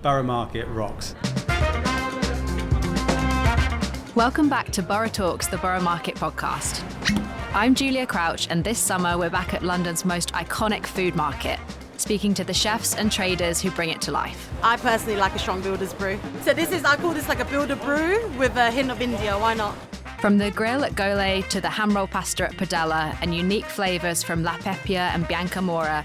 Borough Market rocks. Welcome back to Borough Talks, the Borough Market podcast. I'm Giulia Crouch, and this summer we're back at London's most iconic food market, speaking to the chefs and traders who bring it to life. I personally like a strong builder's brew. So I call this like a builder brew with a hint of India, why not? From the grill at Gole to the ham roll pasta at Padella and unique flavours from La Peppia and Bianca Mora,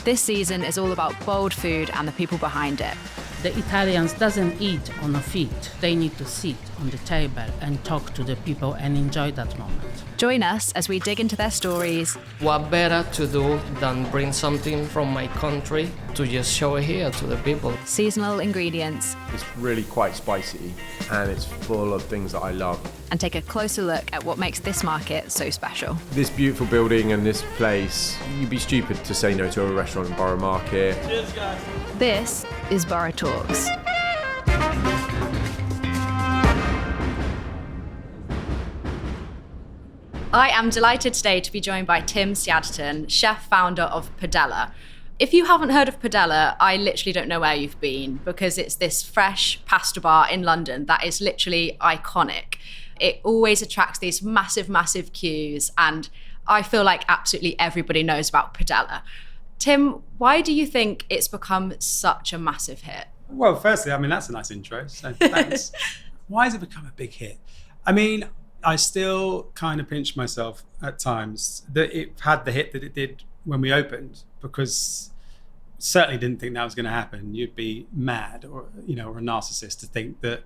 this season is all about bold food and the people behind it. The Italians doesn't eat on a feet. They need to sit on the table and talk to the people and enjoy that moment. Join us as we dig into their stories. What better to do than bring something from my country to just show it here to the people? Seasonal ingredients. It's really quite spicy and it's full of things that I love. And take a closer look at what makes this market so special. This beautiful building and this place, you'd be stupid to say no to a restaurant in Borough Market. Cheers, guys. This is Borough Talks. I am delighted today to be joined by Tim Siadatan, chef founder of Padella. If you haven't heard of Padella, I literally don't know where you've been, because it's this fresh pasta bar in London that is literally iconic. It always attracts these massive, massive queues, and I feel like absolutely everybody knows about Padella. Tim, why do you think it's become such a massive hit? Well, firstly, that's a nice intro, so thanks. Why has it become a big hit? I still kind of pinch myself at times that it had the hit that it did when we opened, because certainly didn't think that was going to happen. You'd be mad or a narcissist to think that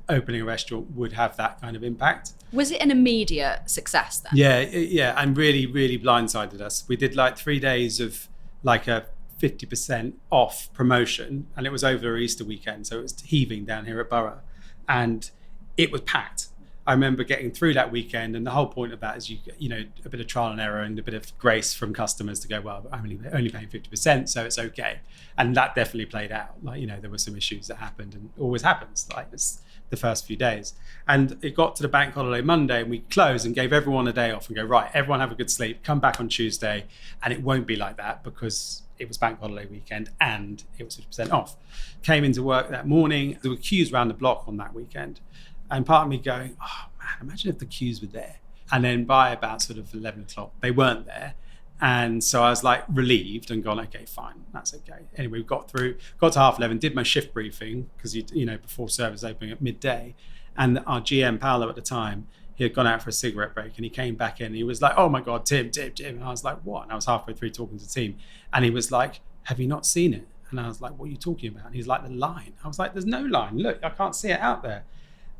opening a restaurant would have that kind of impact. Was it an immediate success then? Yeah, and really, really blindsided us. We did like 3 days of like a 50% off promotion, and it was over Easter weekend, so it was heaving down here at Borough, and it was packed. I remember getting through that weekend, and the whole point of that is a bit of trial and error and a bit of grace from customers to go, well, I'm only paying 50%, so it's okay. And that definitely played out. There were some issues that happened, and always happens, it's the first few days. And it got to the bank holiday Monday, and we closed and gave everyone a day off and go, right, everyone have a good sleep, come back on Tuesday. And it won't be like that because it was bank holiday weekend and it was 50% off. Came into work that morning, there were queues around the block on that weekend. And part of me going, oh man, imagine if the queues were there. And then by about sort of 11 o'clock, they weren't there. And so I was like relieved and gone, okay, fine, that's okay. Anyway, we got to 11:30, did my shift briefing, because before service opening at midday. And our GM, Paolo at the time, he had gone out for a cigarette break, and he came back in and he was like, oh my God, Tim. And I was like, what? And I was halfway through talking to the team. And he was like, have you not seen it? And I was like, what are you talking about? And he's like, the line. I was like, there's no line. Look, I can't see it out there.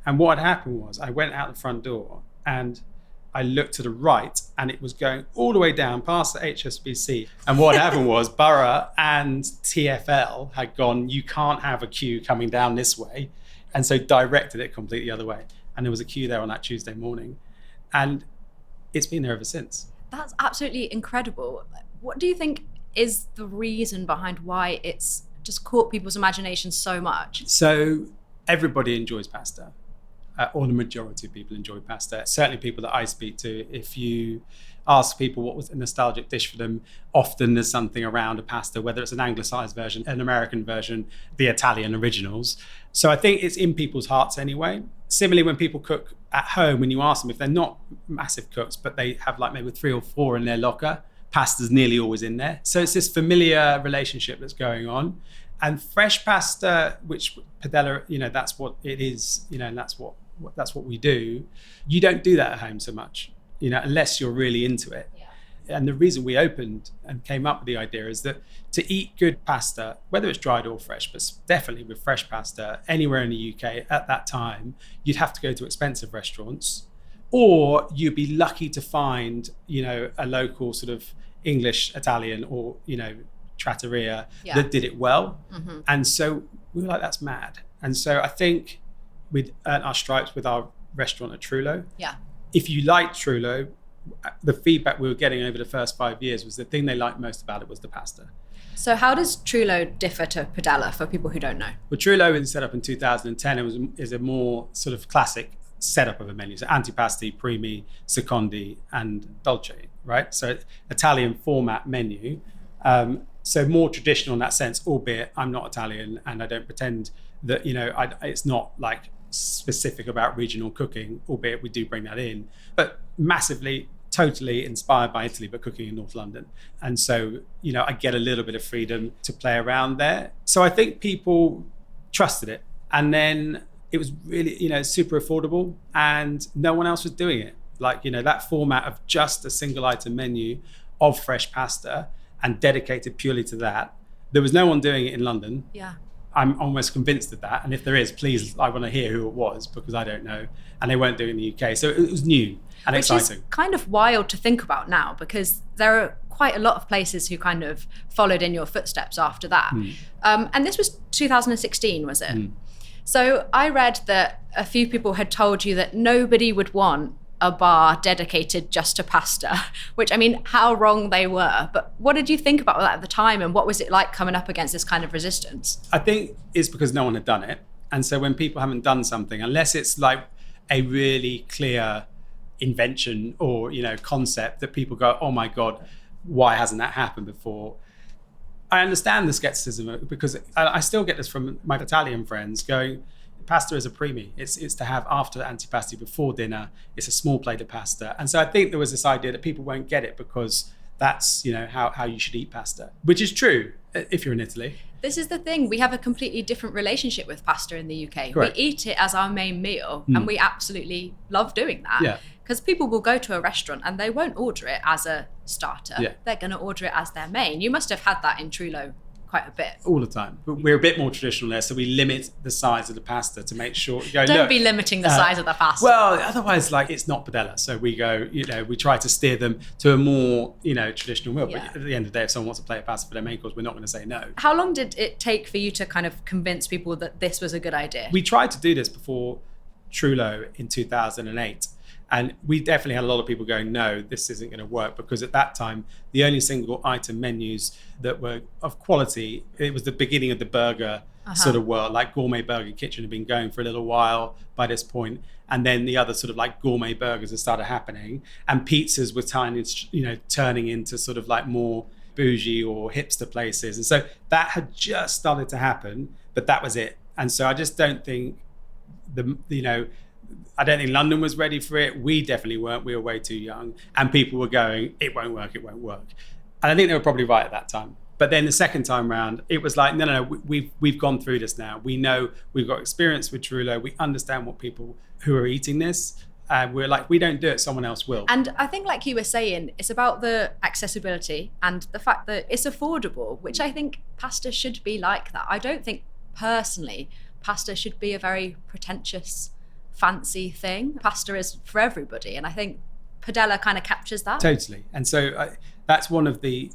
And what had happened was I went out the front door and I looked to the right, and it was going all the way down past the HSBC. And what happened was Borough and TfL had gone, you can't have a queue coming down this way. And so directed it completely the other way. And there was a queue there on that Tuesday morning. And it's been there ever since. That's absolutely incredible. What do you think is the reason behind why it's just caught people's imagination so much? So everybody enjoys pasta. Or the majority of people enjoy pasta. Certainly people that I speak to, if you ask people what was a nostalgic dish for them, often there's something around a pasta, whether it's an anglicized version, an American version, the Italian originals. So I think it's in people's hearts anyway. Similarly, when people cook at home, when you ask them, if they're not massive cooks, but they have like maybe 3 or 4 in their locker, pasta's nearly always in there. So it's this familiar relationship that's going on. And fresh pasta, which Padella, that's what it is, and that's what we do. You don't do that at home so much, unless you're really into it. Yeah. And the reason we opened and came up with the idea is that to eat good pasta, whether it's dried or fresh, but definitely with fresh pasta anywhere in the UK at that time, you'd have to go to expensive restaurants, or you'd be lucky to find, a local sort of English, Italian, or, trattoria that did it well. Mm-hmm. And so we were like, that's mad. And so I think we'd earned our stripes with our restaurant at Trullo. Yeah. If you liked Trullo, the feedback we were getting over the first 5 years was the thing they liked most about it was the pasta. So how does Trullo differ to Padella for people who don't know? Well, Trullo was set up in 2010 is a more sort of classic setup of a menu. So antipasti, primi, secondi, and dolce, right? So Italian format menu. So more traditional in that sense, albeit I'm not Italian and I don't pretend that, it's not like specific about regional cooking, albeit we do bring that in, but massively, totally inspired by Italy, but cooking in North London. And so, I get a little bit of freedom to play around there. So I think people trusted it. And then it was really, super affordable and no one else was doing it. Like, that format of just a single item menu of fresh pasta and dedicated purely to that. There was no one doing it in London. Yeah. I'm almost convinced of that. And if there is, please, I want to hear who it was because I don't know. And they weren't doing it in the UK. So it was new and exciting. Which is kind of wild to think about now because there are quite a lot of places who kind of followed in your footsteps after that. And this was 2016, was it? So I read that a few people had told you that nobody would want a bar dedicated just to pasta, which, I mean, how wrong they were. But what did you think about that at the time? And what was it like coming up against this kind of resistance? I think it's because no one had done it. And so when people haven't done something, unless it's like a really clear invention or, concept that people go, oh my God, why hasn't that happened before? I understand the skepticism because I still get this from my Italian friends going, pasta is a primi. It's to have after antipasti, before dinner. It's a small plate of pasta. And so I think there was this idea that people won't get it because that's, how you should eat pasta, which is true if you're in Italy. This is the thing. We have a completely different relationship with pasta in the UK. Correct. We eat it as our main meal and we absolutely love doing that. Yeah. Because people will go to a restaurant and they won't order it as a starter. Yeah. They're going to order it as their main. You must have had that in Trullo quite a bit. All the time. But we're a bit more traditional there, so we limit the size of the pasta to make sure... Don't be limiting the size of the pasta. Well, otherwise, it's not Padella. So we go, we try to steer them to a more, traditional meal. Yeah. But at the end of the day, if someone wants to play a pasta for their main course, we're not going to say no. How long did it take for you to kind of convince people that this was a good idea? We tried to do this before Trullo in 2008. And we definitely had a lot of people going, no, this isn't going to work, because at that time, the only single item menus that were of quality, it was the beginning of the burger sort of world, like Gourmet Burger Kitchen had been going for a little while by this point. And then the other sort of like gourmet burgers had started happening, and pizzas were turning into sort of like more bougie or hipster places. And so that had just started to happen, but that was it. And so I just don't think I don't think London was ready for it. We definitely weren't. We were way too young. And people were going, it won't work, it won't work. And I think they were probably right at that time. But then the second time round, it was like, no, we've gone through this now. We know, we've got experience with Trullo. We understand what people who are eating this. We're like, we don't do it, someone else will. And I think, like you were saying, it's about the accessibility and the fact that it's affordable, which I think pasta should be like that. I don't think, personally, pasta should be a very pretentious, fancy thing. Pasta is for everybody, and I think Padella kind of captures that. Totally. And so that's one of the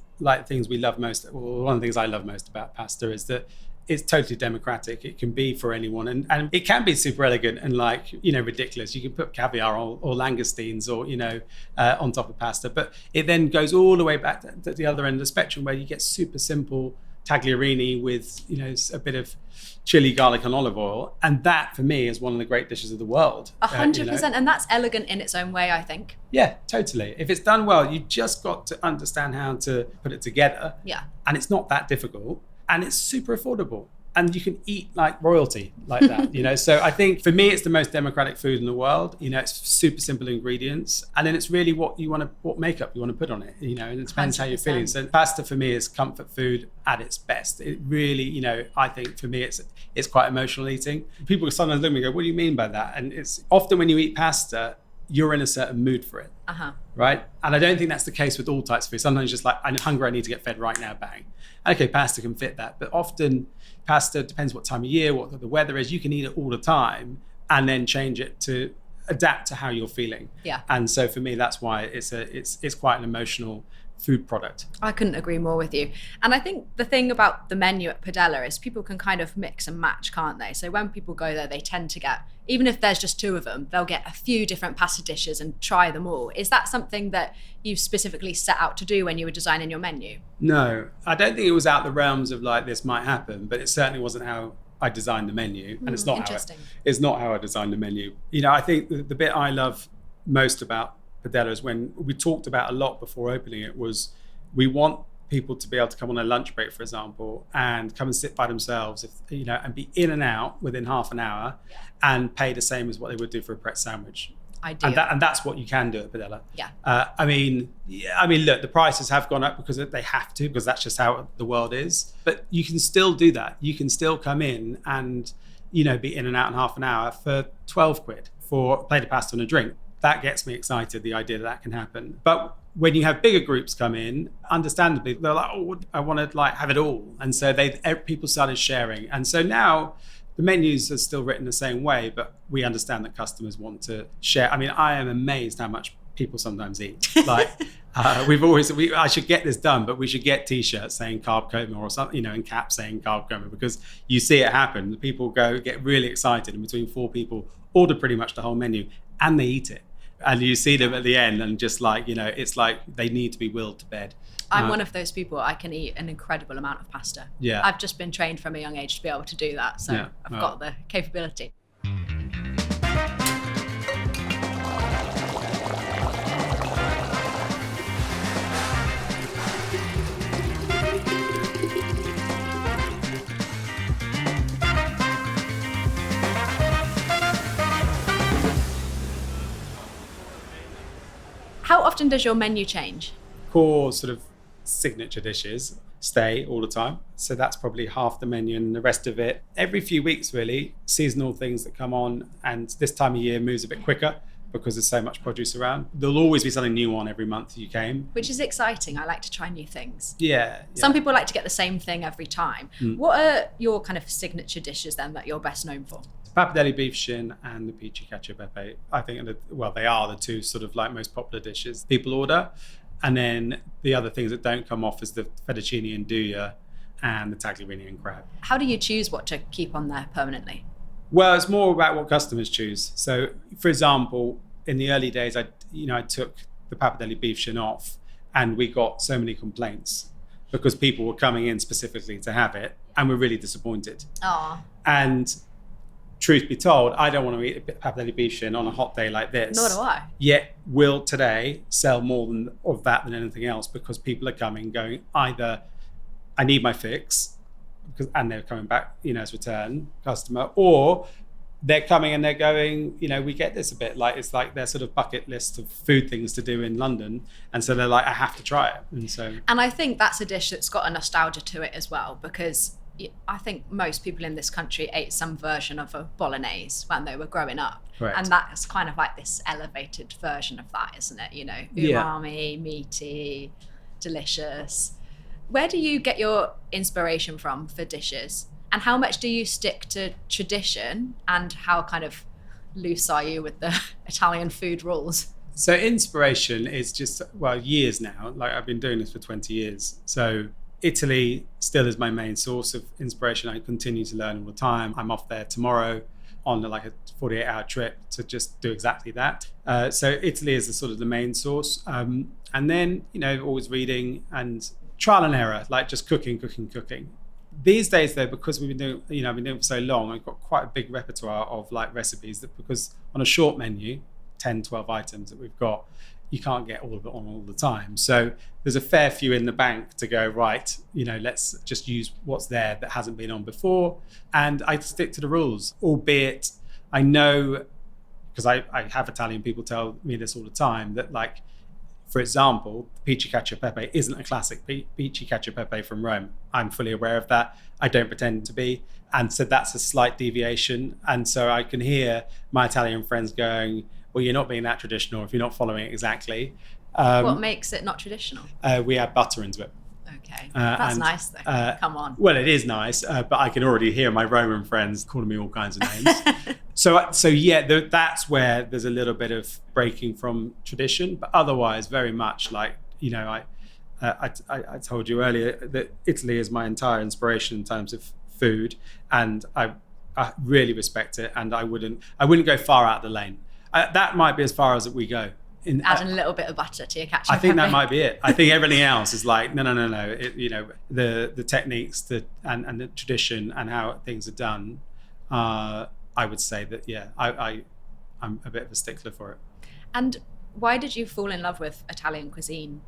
things we love most. Well, one of the things I love most about pasta is that it's totally democratic. It can be for anyone, and it can be super elegant and ridiculous. You can put caviar or langoustines or on top of pasta, but it then goes all the way back to the other end of the spectrum where you get super simple tagliarini with a bit of chili, garlic and olive oil, and that for me is one of the great dishes of the world. 100%, and that's elegant in its own way, I think. Yeah, totally. If it's done well, you just got to understand how to put it together. Yeah. And it's not that difficult, and it's super affordable, and you can eat like royalty like that. So I think for me it's the most democratic food in the world. It's super simple ingredients, and then it's really what makeup you want to put on it, and it depends 100%. How you're feeling. So pasta for me is comfort food at its best. It really, I think for me it's quite emotional eating. People sometimes look at me and go, what do you mean by that? And it's often when you eat pasta, you're in a certain mood for it, right? And I don't think that's the case with all types of food. Sometimes just like, I'm hungry, I need to get fed right now, bang. Okay, pasta can fit that, but often pasta depends what time of year, what the weather is. You can eat it all the time and then change it to adapt to how you're feeling. Yeah. And so for me, that's why it's quite an emotional food product. I couldn't agree more with you. And I think the thing about the menu at Padella is people can kind of mix and match, can't they? So when people go there, they tend to get, even if there's just two of them, they'll get a few different pasta dishes and try them all. Is that something that you specifically set out to do when you were designing your menu? No, I don't think it was out the realms of like this might happen, but it certainly wasn't how I designed the menu, and it's not how I designed the menu. I think the bit I love most about Padella is when we talked about a lot before opening it was we want people to be able to come on a lunch break, for example, and come and sit by themselves, and be in and out within half an hour, and pay the same as what they would do for a pretzel sandwich. Ideal. And that's what you can do at Padella. Yeah. I mean, look, the prices have gone up because they have to, because that's just how the world is. But you can still do that. You can still come in and, be in and out in half an hour for 12 quid for a plate of pasta and a drink. That gets me excited, the idea that can happen. But when you have bigger groups come in, understandably, they're like, oh, I want to have it all. And so people started sharing. And so now the menus are still written the same way, but we understand that customers want to share. I mean, I am amazed how much people sometimes eat. Like I should get this done, but we should get T-shirts saying carb coma or something, and caps saying carb coma, because you see it happen. People get really excited, and between 4 people order pretty much the whole menu, and they eat it. And you see them at the end, and just it's like they need to be willed to bed. I'm one of those people. I can eat an incredible amount of pasta. Yeah. I've just been trained from a young age to be able to do that. So Yeah. I've got the capability. How often does your menu change? Core sort of signature dishes stay all the time. So that's probably half the menu, and the rest of it, every few weeks really, seasonal things that come on. And this time of year moves a bit quicker because there's so much produce around. There'll always be something new on every month you came. Which is exciting. I like to try new things. Yeah. Some people like to get the same thing every time. What are your kind of signature dishes then that you're best known for? Pappardelle beef shin and the peachy cacio e pepe, I think, they are the two sort of like most popular dishes people order. And then the other things that don't come off is the fettuccine and andouille and the tagliolini and crab. How do you choose what to keep on there permanently? Well, it's more about what customers choose. So, for example, in the early days, I took the pappardelle beef shin off, and we got so many complaints because people were coming in specifically to have it, and were really disappointed. Oh. And truth be told, I don't want to eat a pappardelle beef shin on a hot day like this. Nor do I. Yet will today sell more of that than anything else, because people are coming, going, either I need my fix, and they're coming back, as return customer, or they're coming and they're going, we get this a bit, like it's like their sort of bucket list of food things to do in London, and so they're like, I have to try it. And I think that's a dish that's got a nostalgia to it as well, because I think most people in this country ate some version of a bolognese when they were growing up. Correct. And that's kind of like this elevated version of that, isn't it? Umami, meaty, delicious. Where do you get your inspiration from for dishes? And how much do you stick to tradition, and how kind of loose are you with the Italian food rules? So inspiration is just, years now. Like, I've been doing this for 20 years. So Italy still is my main source of inspiration. I continue to learn all the time. I'm off there tomorrow on like a 48-hour trip to just do exactly that. So Italy is the sort of the main source. And then, always reading and trial and error, like just cooking. These days though, because we've been doing, I've been doing it for so long, I've got quite a big repertoire of like recipes, that because on a short menu, 10, 12 items that we've got, you can't get all of it on all the time. So there's a fair few in the bank to go, right, let's just use what's there that hasn't been on before. And I stick to the rules, albeit I know, because I have Italian people tell me this all the time, that like, for example, the peachy cacio e pepe isn't a classic peachy cacio e pepe from Rome. I'm fully aware of that. I don't pretend to be. And so that's a slight deviation. And so I can hear my Italian friends going, well, you're not being that traditional if you're not following it exactly. What makes it not traditional? We add butter into it. Okay, that's nice though. Come on. Well, it is nice, but I can already hear my Roman friends calling me all kinds of names. So yeah, that's where there's a little bit of breaking from tradition, but otherwise very much like, I told you earlier that Italy is my entire inspiration in terms of food, and I really respect it, and I wouldn't go far out of the lane. That might be as far as we go. Adding a little bit of butter to your cacio e pepe. I think that might be it. I think everything else is like, no. The techniques and the tradition and how things are done, I would say that, yeah, I'm a bit of a stickler for it. And Why did you fall in love with Italian cuisine?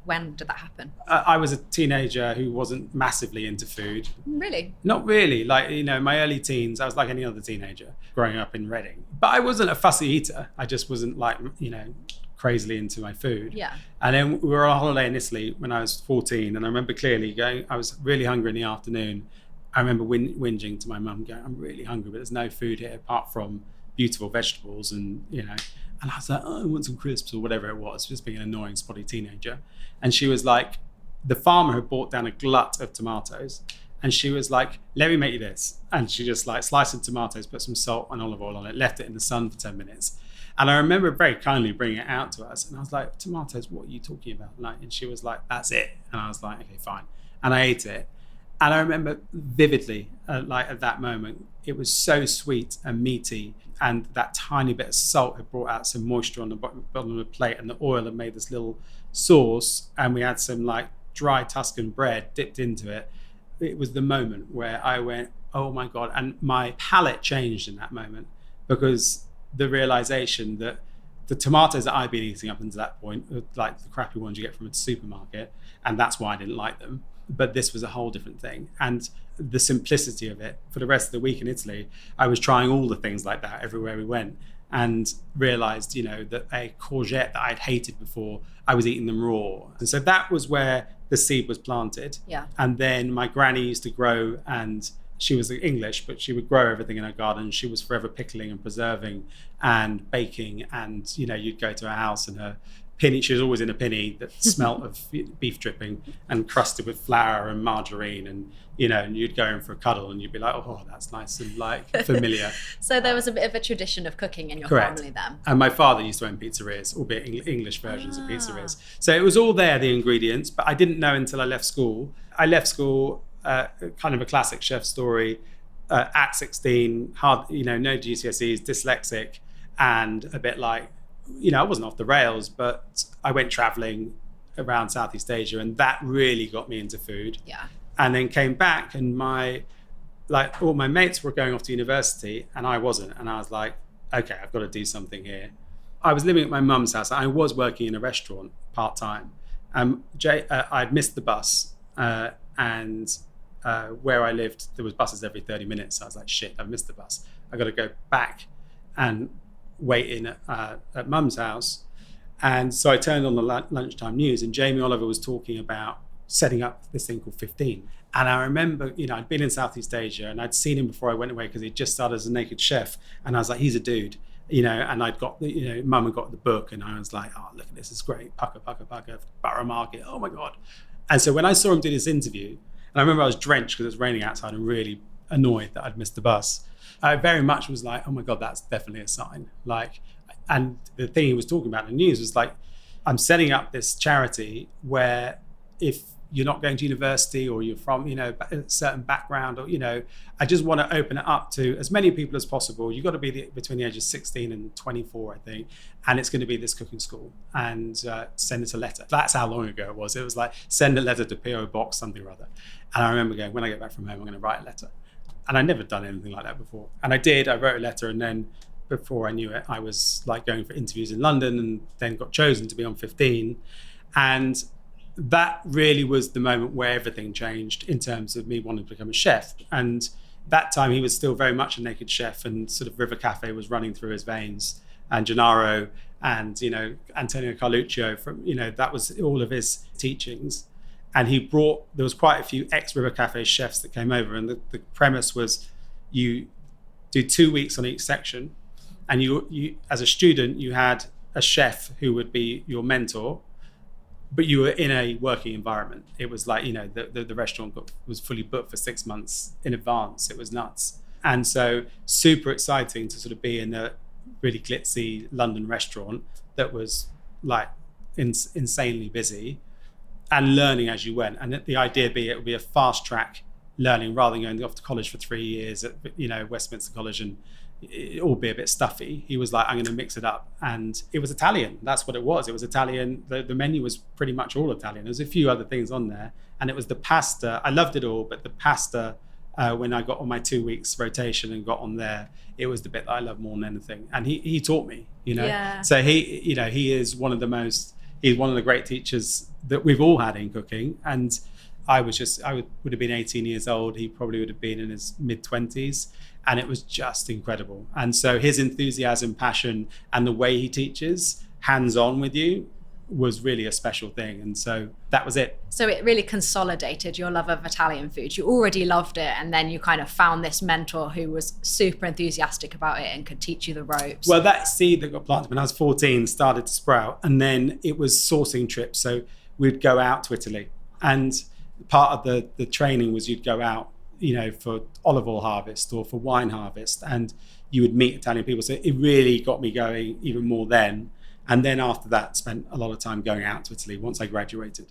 When did that happen? I was a teenager who wasn't massively into food. Really? Not really. Like, my early teens, I was like any other teenager growing up in Reading. But I wasn't a fussy eater. I just wasn't like, crazily into my food. Yeah. And then we were on holiday in Italy when I was 14. And I remember clearly I was really hungry in the afternoon. I remember whinging to my mum going, I'm really hungry, but there's no food here apart from beautiful vegetables. And, and I was like, I want some crisps or whatever it was, just being an annoying, spotty teenager. And she was like, the farmer had brought down a glut of tomatoes. And she was like, let me make you this. And she just like sliced the tomatoes, put some salt and olive oil on it, left it in the sun for 10 minutes. And I remember very kindly bringing it out to us. And I was like, tomatoes, what are you talking about? And she was like, that's it. And I was like, okay, fine. And I ate it. And I remember vividly, at that moment, it was so sweet and meaty. And that tiny bit of salt had brought out some moisture on the bottom of the plate. And the oil had made this little sauce. And we had some like dry Tuscan bread dipped into it. It was the moment where I went, oh my God. And my palate changed in that moment, because the realization that the tomatoes that I'd been eating up until that point were like the crappy ones you get from a supermarket. And that's why I didn't like them. But this was a whole different thing. And the simplicity of it, for the rest of the week in Italy, I was trying all the things like that everywhere we went, and realized, that a courgette that I'd hated before, I was eating them raw. And so that was where the seed was planted. Yeah. And then my granny used to grow, and she was English, but she would grow everything in her garden. She was forever pickling and preserving and baking. And, you'd go to her house and her pinny, she was always in a pinny that smelt of beef dripping and crusted with flour and margarine. And, and you'd go in for a cuddle and you'd be like, oh, that's nice and like familiar. So there was a bit of a tradition of cooking in your Correct. family then. And my father used to own pizzerias, albeit English versions of pizzerias. So it was all there, the ingredients, but I didn't know until I left school. I left school, kind of a classic chef story, at 16, hard, no GCSEs, dyslexic, and a bit like, I wasn't off the rails, but I went traveling around Southeast Asia, and that really got me into food. Yeah. And then came back, and all my mates were going off to university and I wasn't. And I was like, okay, I've got to do something here. I was living at my mum's house. I was working in a restaurant part-time. I'd missed the bus, and where I lived, there was buses every 30 minutes. So I was like, shit, I've missed the bus. I got to go back and wait in at mum's house. And so I turned on the lunchtime news, and Jamie Oliver was talking about setting up this thing called 15. And I remember, I'd been in Southeast Asia and I'd seen him before I went away, because he'd just started as a naked chef. And I was like, he's a dude, and I'd got mum had got the book, and I was like, oh, look at this, it's great. Pucker, Borough Market, oh my God. And so when I saw him do this interview, and I remember I was drenched because it was raining outside and really annoyed that I'd missed the bus, I very much was like, oh my God, that's definitely a sign. And the thing he was talking about in the news was like, I'm setting up this charity where if you're not going to university, or you're from, a certain background, or, I just want to open it up to as many people as possible. You've got to be between the ages 16 and 24, I think. And it's going to be this cooking school, and send us a letter. That's how long ago it was. It was like, send a letter to PO Box something or other. And I remember going, when I get back from home, I'm going to write a letter. And I'd never done anything like that before. And I did, I wrote a letter, and then before I knew it, I was like going for interviews in London, and then got chosen to be on 15. And that really was the moment where everything changed in terms of me wanting to become a chef. And that time he was still very much a naked chef, and sort of River Cafe was running through his veins, and Gennaro, and, Antonio Carluccio, from, that was all of his teachings. And there was quite a few ex-River Cafe chefs that came over, and the premise was you do 2 weeks on each section, and you as a student, you had a chef who would be your mentor, but you were in a working environment. It was like, the restaurant was fully booked for 6 months in advance. It was nuts. And so super exciting to sort of be in a really glitzy London restaurant that was like insanely busy, and learning as you went. And the idea it would be a fast track learning, rather than going off to college for 3 years at, Westminster College, and it all be a bit stuffy. He was like, I'm going to mix it up. And it was Italian. That's what it was. It was Italian. The menu was pretty much all Italian. There was a few other things on there. And it was the pasta. I loved it all, but the pasta when I got on my 2 weeks rotation and got on there, it was the bit that I loved more than anything. And he taught me, Yeah. So he is he's one of the great teachers that we've all had in cooking. And I would have been 18 years old. He probably would have been in his mid-20s. And it was just incredible. And so his enthusiasm, passion, and the way he teaches hands-on with you was really a special thing. And so that was it. So it really consolidated your love of Italian food. You already loved it, and then you kind of found this mentor who was super enthusiastic about it and could teach you the ropes. Well, that seed that got planted when I was 14 started to sprout, and then it was sourcing trips. So we'd go out to Italy, and part of the training was you'd go out, for olive oil harvest or for wine harvest, and you would meet Italian people. So it really got me going even more then. And then after that, spent a lot of time going out to Italy once I graduated.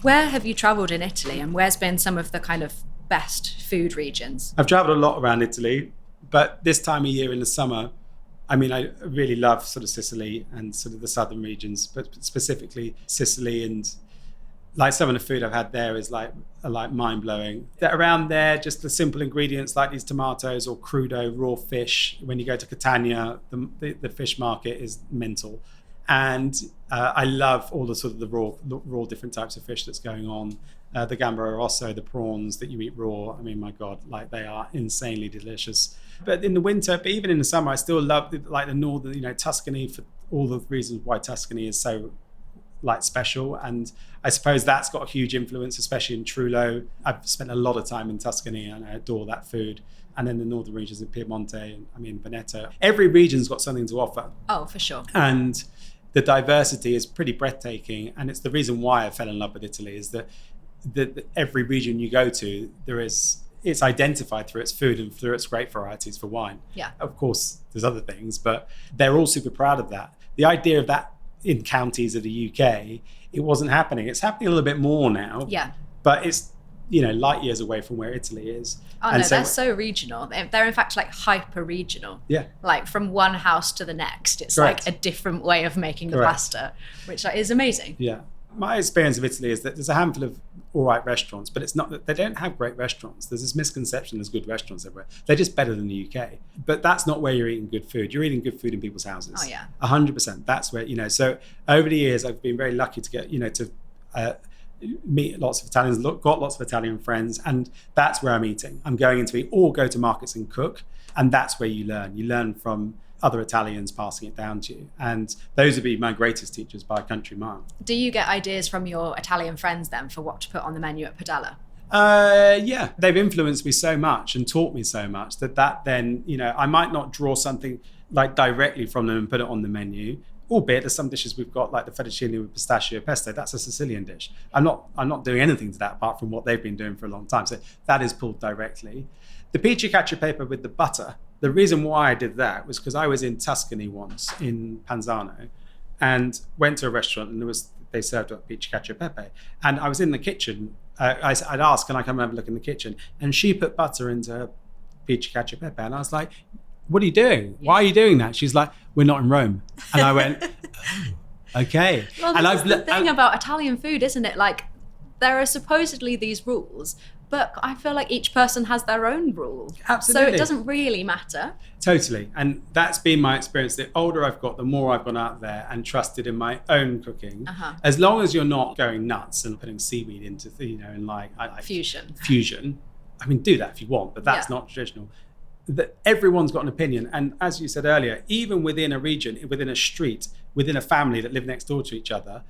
Where have you travelled in Italy, and where's been some of the kind of best food regions? I've travelled a lot around Italy, but this time of year in the summer, I really love sort of Sicily and sort of the southern regions, but specifically Sicily, and like some of the food I've had there is like mind-blowing. That around there, just the simple ingredients like these tomatoes or crudo, raw fish. When you go to Catania, the fish market is mental. And I love all the sort of the raw different types of fish that's going on. The gambero rosso, the prawns that you eat raw. My God, like they are insanely delicious. But in the winter, but even in the summer, I still love the northern, Tuscany, for all the reasons why Tuscany is so special. And I suppose that's got a huge influence, especially in Trullo. I've spent a lot of time in Tuscany and I adore that food. And then the northern regions of Piemonte and Veneto. Every region's got something to offer. Oh, for sure. And the diversity is pretty breathtaking. And it's the reason why I fell in love with Italy, is that every region you go to, it's identified through its food and through its great varieties for wine. Yeah. Of course, there's other things, but they're all super proud of that. The idea of that in counties of the UK, it wasn't happening. It's happening a little bit more now. Yeah. But it's, light years away from where Italy is. Oh, and no, they're so regional. They're in fact hyper regional. Yeah. Like from one house to the next, it's Correct. like a different way of making the Correct. pasta, which is amazing. Yeah. My experience of Italy is that there's a handful of all right restaurants, but it's not that they don't have great restaurants. There's this misconception there's good restaurants everywhere. They're just better than the UK. But that's not where you're eating good food. You're eating good food in people's houses. Oh, yeah. 100%. That's where, so over the years, I've been very lucky to get, to meet lots of Italians, got lots of Italian friends, and that's where I'm eating. I'm going in to eat or go to markets and cook. And that's where you learn. You learn from other Italians passing it down to you. And those would be my greatest teachers by a country mile. Do you get ideas from your Italian friends then for what to put on the menu at Padella? Yeah, they've influenced me so much and taught me so much that then, I might not draw something like directly from them and put it on the menu, albeit there's some dishes we've got like the fettuccine with pistachio pesto. That's a Sicilian dish. I'm not doing anything to that apart from what they've been doing for a long time. So that is pulled directly. The pizza cacio e pepe with the butter, the reason why I did that was because I was in Tuscany once in Panzano and went to a restaurant and they served up pizza cacio e pepe. And I was in the kitchen. I'd asked, can I come and have a look in the kitchen? And she put butter into her pizza cacio e pepe. And I was like, what are you doing? Why are you doing that? She's like, we're not in Rome. And I went, oh, okay. Well, and that's the thing about Italian food, isn't it? Like, there are supposedly these rules, but I feel like each person has their own rule. Absolutely. So it doesn't really matter. Totally. And that's been my experience. The older I've got, the more I've gone out there and trusted in my own cooking. Uh-huh. As long as you're not going nuts and putting seaweed into, and Fusion. Do that if you want, but that's not traditional. That everyone's got an opinion. And as you said earlier, even within a region, within a street, within a family that live next door to each other,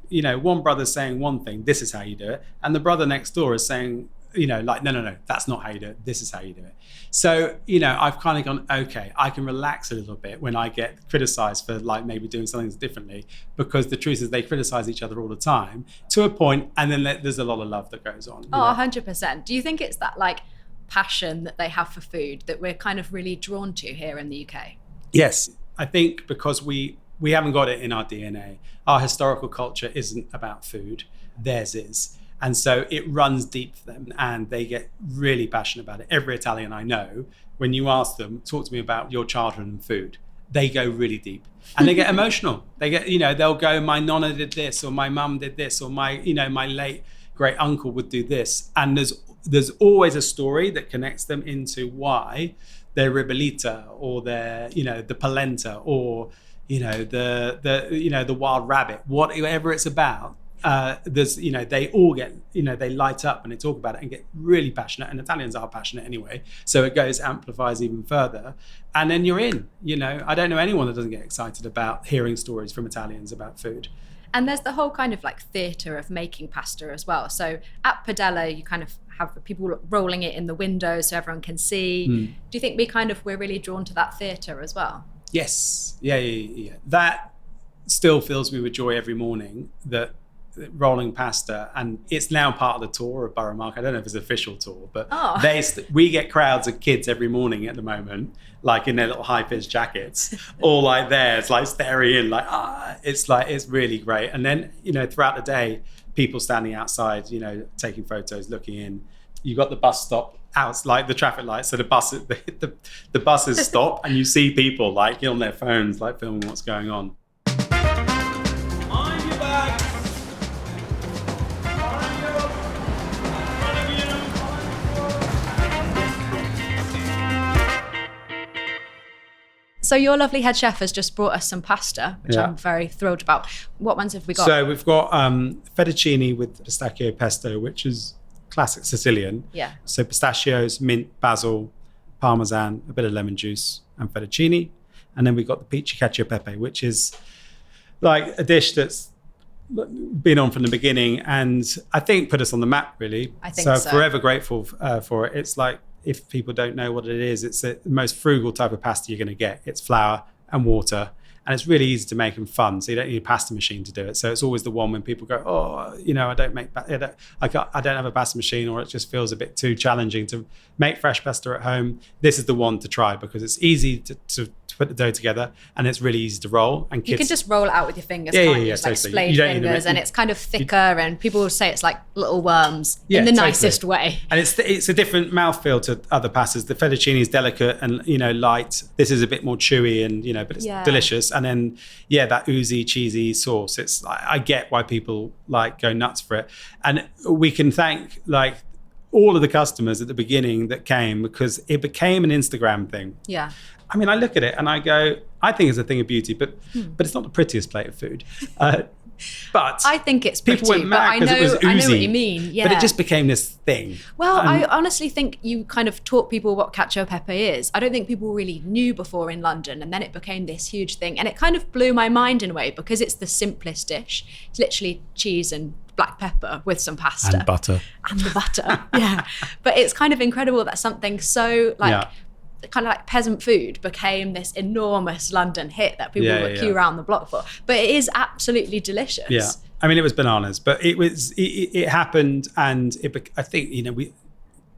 one brother's saying one thing, this is how you do it. And the brother next door is saying, no, that's not how you do it. This is how you do it. So, I've kind of gone, okay, I can relax a little bit when I get criticized for maybe doing something differently, because the truth is they criticize each other all the time to a point, and then there's a lot of love that goes on. 100%. Do you think it's that passion that they have for food that we're kind of really drawn to here in the UK? Yes, I think because we haven't got it in our DNA. Our historical culture isn't about food. Theirs is. And so it runs deep for them and they get really passionate about it. Every Italian I know, when you ask them, talk to me about your childhood and food, they go really deep and they get emotional. They get, they'll go, my nonna did this, or my mum did this, or my late great uncle would do this. And there's always a story that connects them into why their ribollita or their, the polenta or, the wild rabbit, whatever it's about. They all get, they light up and they talk about it and get really passionate, and Italians are passionate anyway, so it amplifies even further, and then you're in. I don't know anyone that doesn't get excited about hearing stories from Italians about food. And there's the whole kind of like theatre of making pasta as well. So at Padella, you kind of have the people rolling it in the window so everyone can see. Do you think we're really drawn to that theatre as well? Yes, yeah. That still fills me with joy every morning, that rolling pasta, and it's now part of the tour of Borough Market. I don't know if it's an official tour, but we get crowds of kids every morning at the moment, like in their little high-vis jackets, all like there. It's like staring in, it's really great. And then throughout the day, people standing outside, taking photos, looking in. You got the bus stop out, like the traffic lights, so the buses stop, and you see people like on their phones, like filming what's going on. On your back. So your lovely head chef has just brought us some pasta, which I'm very thrilled about. What ones have we got? So we've got fettuccine with pistachio pesto, which is classic Sicilian. Yeah. So pistachios, mint, basil, parmesan, a bit of lemon juice, and fettuccine. And then we've got the peachy cacio e pepe, which is like a dish that's been on from the beginning, and I think put us on the map, really. I think so. Forever grateful for it. It's like, if people don't know what it is, it's the most frugal type of pasta you're going to get. It's flour and water, and it's really easy to make and fun. So you don't need a pasta machine to do it. So it's always the one when people go, I don't have a pasta machine, or it just feels a bit too challenging to make fresh pasta at home. This is the one to try, because it's easy to put the dough together, and it's really easy to roll. And kids, you can just roll it out with your fingers, can't you? It's like splayed fingers, and it's kind of thicker, and people will say it's like little worms in the nicest way. And it's a different mouthfeel to other pastas. The fettuccine is delicate and light. This is a bit more chewy and but it's delicious. And then that oozy cheesy sauce. It's I get why people go nuts for it, and we can thank all of the customers at the beginning that came, because it became an Instagram thing. Yeah. I mean, I look at it and I go, I think it's a thing of beauty, but it's not the prettiest plate of food. But I think it's pretty, people went mad because it was oozy. I know what you mean. Yeah. But it just became this thing. Well, I honestly think you kind of taught people what cacio e pepe is. I don't think people really knew before in London, and then it became this huge thing, and it kind of blew my mind in a way, because it's the simplest dish. It's literally cheese and black pepper with some pasta. And butter. And the butter, yeah. But it's kind of incredible that something so kind of like peasant food became this enormous London hit that people would queue around the block for. But it is absolutely delicious. Yeah. I mean, it was bananas, but it happened, and I think,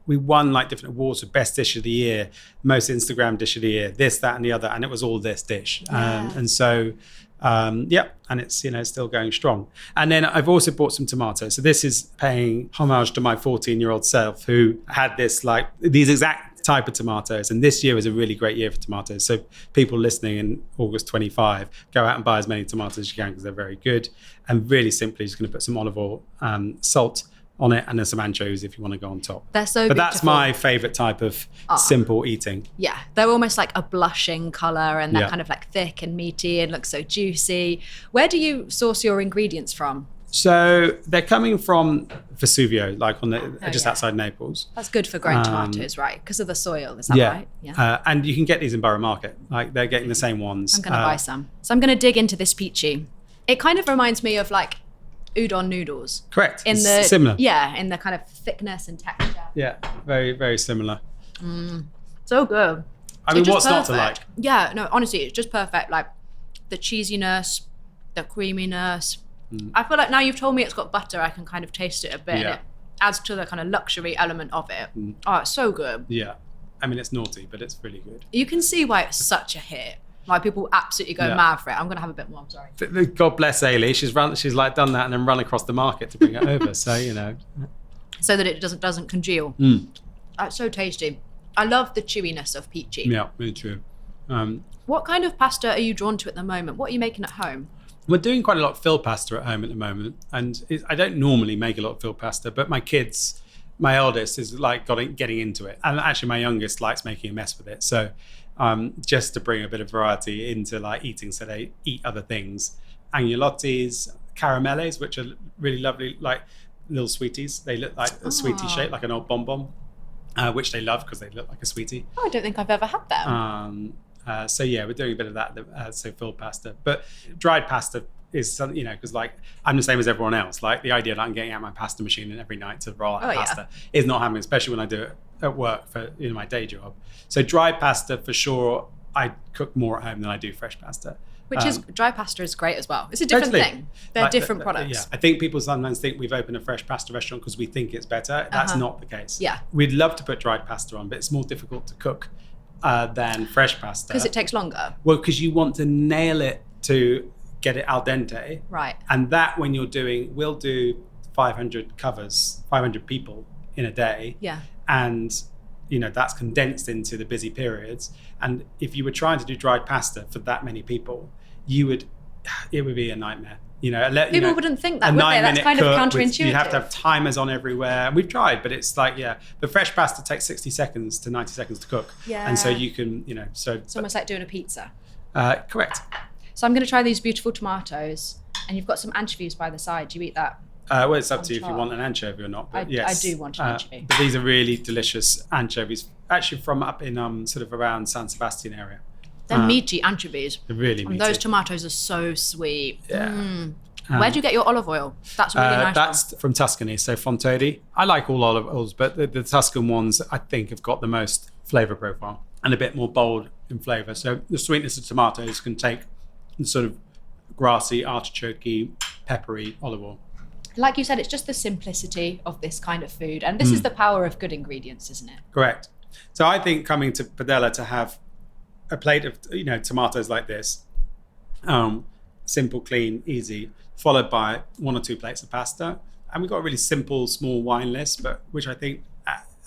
we won different awards for best dish of the year, most Instagram dish of the year, this, that, and the other. And it was all this dish. And so, and it's, it's still going strong. And then I've also bought some tomatoes. So this is paying homage to my 14-year-old self, who had these exact type of tomatoes, and this year is a really great year for tomatoes. So people listening in August 25, go out and buy as many tomatoes as you can, because they're very good. And really simply, just going to put some olive oil, salt on it, and then some anchovies if you want to go on top. They're so But beautiful. That's my favorite type of simple eating. Yeah, they're almost like a blushing colour, and they're kind of thick and meaty and look so juicy. Where do you source your ingredients from? So they're coming from Vesuvio, outside Naples. That's good for growing tomatoes, right? Because of the soil, is that right? Yeah. And you can get these in Borough Market. They're getting the same ones. I'm going to buy some. So I'm going to dig into this peachy. It kind of reminds me of udon noodles. Correct. Similar. Yeah, in the kind of thickness and texture. Yeah, very, very similar. So good. I mean, what's not to like? Yeah, no, honestly, it's just perfect. The cheesiness, the creaminess. I feel like now you've told me it's got butter, I can kind of taste it a bit. And it adds to the kind of luxury element of it. Oh, it's so good. Yeah. I mean, it's naughty, but it's really good. You can see why it's such a hit. Like people absolutely go Yeah. mad for it. I'm going to have a bit more. I'm sorry. God bless Ailey. She's like done that and then run across the market to bring it over. So, you know. So that it doesn't congeal. It's so tasty. I love the chewiness of peachy. Yeah, really true. What kind of pasta are you drawn to at the moment? What are you making at home? We're doing quite a lot of filled pasta at home at the moment. And I don't normally make a lot of filled pasta, but my kids, my eldest is like getting into it. And actually my youngest likes making a mess with it. So just to bring a bit of variety into like eating, so they eat other things. Agnolottis, caramelles, which are really lovely, like little sweeties. They look like a sweetie shape, like an old bonbon, which they love because they look like a sweetie. Oh, I don't think I've ever had them. So yeah, we're doing a bit of that. So filled pasta, but dried pasta is something, you know, because like I'm the same as everyone else. Like the idea that I'm getting out my pasta machine every night to roll out pasta is not happening, especially when I do it at work for my day job. So dried pasta for sure. I cook more at home than I do fresh pasta. Which is dry pasta is great as well. It's a different thing. They're like different products. Yeah, I think people sometimes think we've opened a fresh pasta restaurant because we think it's better. That's not the case. Yeah. We'd love to put dried pasta on, but it's more difficult to cook than fresh pasta. Because it takes longer. Well, because you want to nail it to get it al dente. Right. And that when you're doing, we'll do 500 covers, 500 people in a day. Yeah. And, you know, that's condensed into the busy periods. And if you were trying to do dried pasta for that many people, it would be a nightmare. You know, People wouldn't think that, would they? That's kind of counterintuitive. You have to have timers on everywhere. We've tried, but it's like, the fresh pasta takes 60 seconds to 90 seconds to cook. Yeah. And so you can, you know, it's almost like doing a pizza. Correct. So I'm going to try these beautiful tomatoes, and you've got some anchovies by the side. Do you eat that? Well, it's up to you if char. you want an anchovy or not. But I yes, do want an anchovy. But these are really delicious anchovies, actually from up in sort of around San Sebastian area. They're meaty anchovies. They're really meaty. And those tomatoes are so sweet. Yeah. Where do you get your olive oil? That's a really nice That's from Tuscany, so Fontodi. I like all olive oils, but the Tuscan ones I think have got the most flavour profile and a bit more bold in flavour. So the sweetness of tomatoes can take the sort of grassy, artichokey, peppery olive oil. Like you said, it's just the simplicity of this kind of food. And this is the power of good ingredients, isn't it? Correct. So I think coming to Padella to have a plate of, you know, tomatoes like this, simple, clean, easy, followed by 1 or 2 plates of pasta. And we've got a really simple, small wine list, but which I think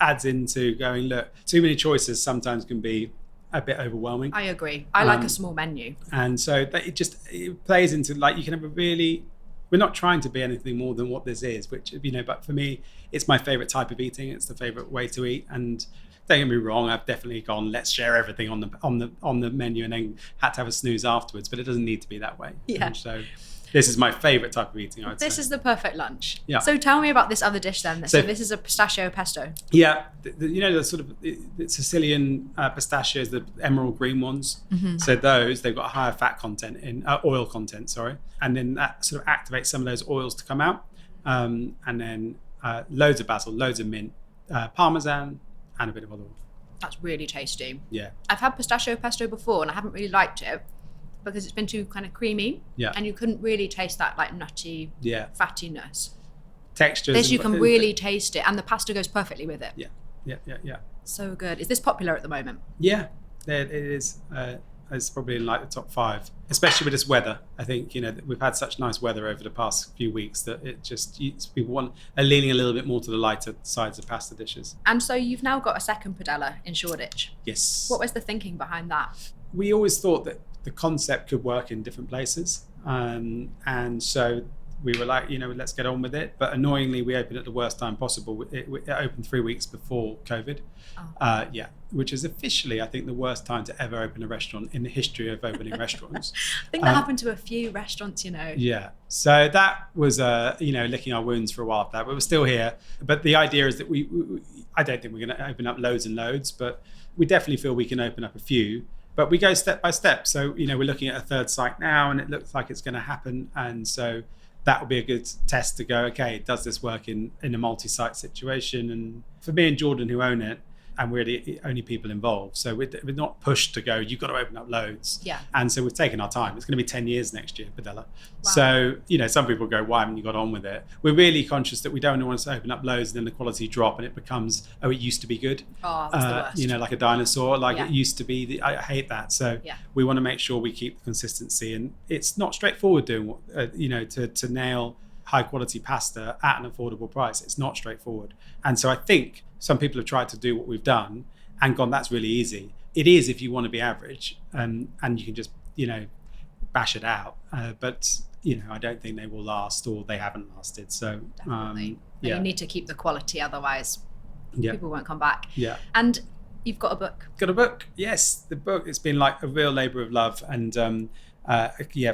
adds into going, look, too many choices sometimes can be a bit overwhelming. I agree. I like a small menu. And so that it plays into, like, you can have a really, we're not trying to be anything more than what this is, which, you know, but for me, it's my favorite type of eating. It's the favorite way to eat. And don't get me wrong, I've definitely gone, let's share everything on the menu, and then had to have a snooze afterwards, but it doesn't need to be that way. Yeah. And so this is my favorite type of eating, I'd say. This is the perfect lunch. Yeah. So tell me about this other dish then. So this is a pistachio pesto. Yeah, you know, the sort of the Sicilian pistachios, the emerald green ones. Mm-hmm. So those, they've got a higher fat content oil content, sorry. And then that sort of activates some of those oils to come out. And then loads of basil, loads of mint, parmesan, and a bit of olive oil. That's really tasty. Yeah. I've had pistachio pesto before and I haven't really liked it because it's been too kind of creamy. Yeah. And you couldn't really taste that like nutty fattiness. Textures. This you can really taste it, and the pasta goes perfectly with it. Yeah. So good. Is this popular at the moment? Yeah, it is. It's probably in like the top 5, especially with this weather. I think, you know, we've had such nice weather over the past few weeks that it just, people are leaning a little bit more to the lighter sides of pasta dishes. And so you've now got a second Padella in Shoreditch. Yes. What was the thinking behind that? We always thought that the concept could work in different places. And so we were like, you know, let's get on with it. But annoyingly, we opened at the worst time possible. It opened 3 weeks before COVID. Which is officially, I think, the worst time to ever open a restaurant in the history of opening restaurants. I think that happened to a few restaurants, you know. Yeah. So that was, you know, licking our wounds for a while after that. But we're still here. But the idea is that I don't think we're going to open up loads and loads, but we definitely feel we can open up a few. But we go step by step. So, you know, we're looking at a 3rd site now, and it looks like it's going to happen. And so that will be a good test to go, okay, does this work in a multi-site situation? And for me and Jordan, who own it, and we're the only people involved. So we're not pushed to go, you've got to open up loads. Yeah. And so we've taken our time. It's going to be 10 years next year, Padella. Wow. So, some people go, why haven't you got on with it? We're really conscious that we don't want to open up loads and then the quality drop and it becomes, it used to be good. Oh, that's the worst. Like a dinosaur, like Yeah. it used to be. I hate that. So Yeah. we want to make sure we keep the consistency, and it's not straightforward doing what, to nail high quality pasta at an affordable price. It's not straightforward. And so I think some people have tried to do what we've done and gone, that's really easy. It is if you want to be average, and you can just, bash it out. But, I don't think they will last, or they haven't lasted. So, Definitely. And you need to keep the quality, otherwise people won't come back. Yeah. And you've got a book. Got a book. Yes, the book. It's been like a real labor of love, and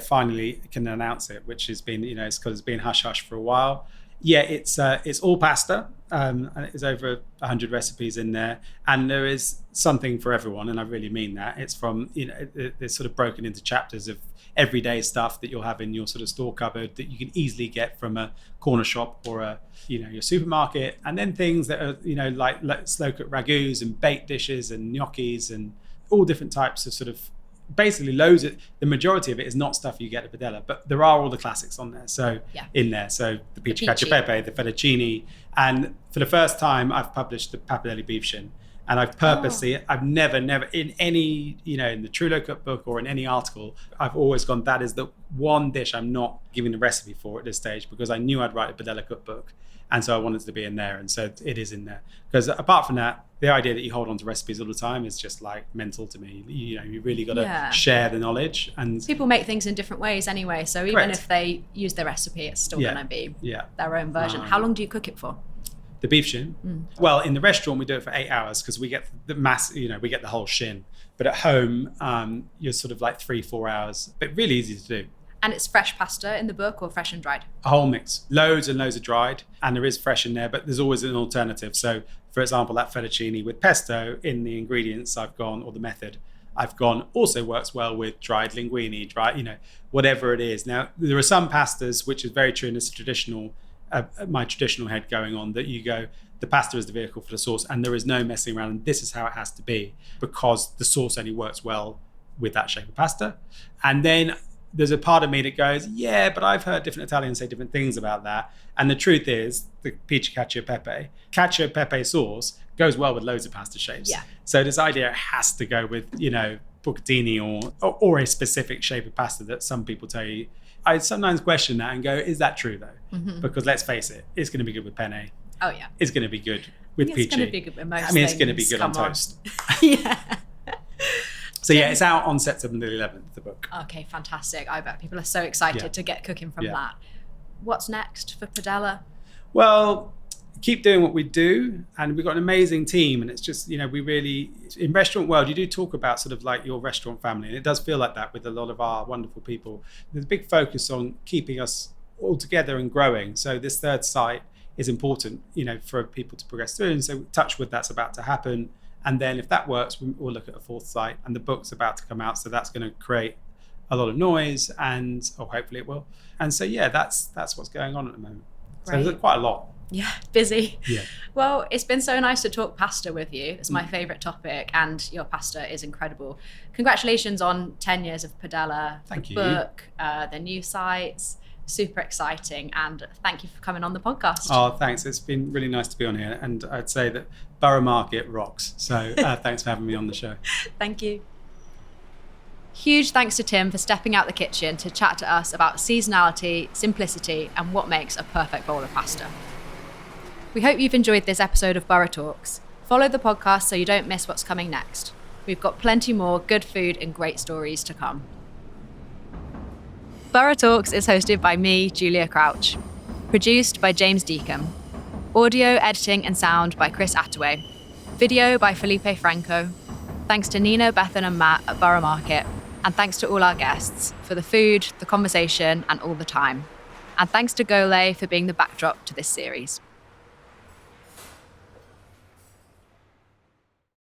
finally can announce it, which has been, it's because it's been hush hush for a while. Yeah, it's all pasta, and there's over 100 recipes in there, and there is something for everyone, and I really mean that. It's from, it's sort of broken into chapters of everyday stuff that you'll have in your sort of store cupboard that you can easily get from a corner shop or your supermarket, and then things that are, like slow cooked ragouts and baked dishes and gnocchis and all different types of sort of, basically loads of, the majority of it is not stuff you get at Padella, but there are all the classics on there. So in there, so the peach cacio pepe, the fettuccine, and for the first time I've published the pappardelle beef shin, and I've purposely, I've never in any, in the Trullo cookbook or in any article, I've always gone, that is the one dish I'm not giving the recipe for at this stage, because I knew I'd write a Padella cookbook, and so I wanted it to be in there, and so it is in there. Because apart from that, the idea that you hold on to recipes all the time is just like mental to me. You really got to share the knowledge, and people make things in different ways anyway. So even if they use the recipe, it's still going to be their own version. How long do you cook it for? The beef shin. Well, in the restaurant we do it for 8 hours because we get the mass. We get the whole shin. But at home, you're sort of like 3-4 hours. But really easy to do. And it's fresh pasta in the book, or fresh and dried? A whole mix. Loads and loads of dried, and there is fresh in there, but there's always an alternative. So, for example, that fettuccine with pesto, in the ingredients I've gone, or the method I've gone, also works well with dried linguine, whatever it is. Now, there are some pastas, which is very true in this traditional, my traditional head going on, that you go, the pasta is the vehicle for the sauce, and there is no messing around, and this is how it has to be, because the sauce only works well with that shape of pasta. And then there's a part of me that goes, yeah, but I've heard different Italians say different things about that. And the truth is, the peach cacio pepe sauce goes well with loads of pasta shapes. Yeah. So this idea it has to go with, bucatini or a specific shape of pasta that some people tell you. I sometimes question that and go, is that true though? Because let's face it, it's going to be good with penne. Oh yeah. It's going to be good with peachy. It's going to be good with most things. It's going to be good on toast. Yeah. So yeah, it's out on September the 11th, the book. Okay, fantastic. I bet people are so excited to get cooking from that. What's next for Padella? Well, keep doing what we do, and we've got an amazing team, and it's just, we really, in restaurant world, you do talk about sort of like your restaurant family, and it does feel like that with a lot of our wonderful people. There's a big focus on keeping us all together and growing. So this third site is important, for people to progress through, and so touch wood, that's about to happen. And then if that works, we'll look at a fourth site, and the book's about to come out. So that's going to create a lot of noise, and hopefully it will. And so, yeah, that's what's going on at the moment. So there's quite a lot. Yeah, busy. Yeah. Well, it's been so nice to talk pasta with you. It's my favorite topic, and your pasta is incredible. Congratulations on 10 years of Padella. Thank you. Book, the new sites. Super exciting, and thank you for coming on the podcast. Oh, thanks. It's been really nice to be on here, and I'd say that Borough Market rocks. So thanks for having me on the show. Thank you. Huge thanks to Tim for stepping out the kitchen to chat to us about seasonality, simplicity, and what makes a perfect bowl of pasta. We hope you've enjoyed this episode of Borough Talks. Follow the podcast so you don't miss what's coming next. We've got plenty more good food and great stories to come. Borough Talks is hosted by me, Giulia Crouch. Produced by James Deacon. Audio, editing and sound by Chris Attaway. Video by Felipe Franco. Thanks to Nina, Bethan and Matt at Borough Market. And thanks to all our guests for the food, the conversation and all the time. And thanks to Gole for being the backdrop to this series.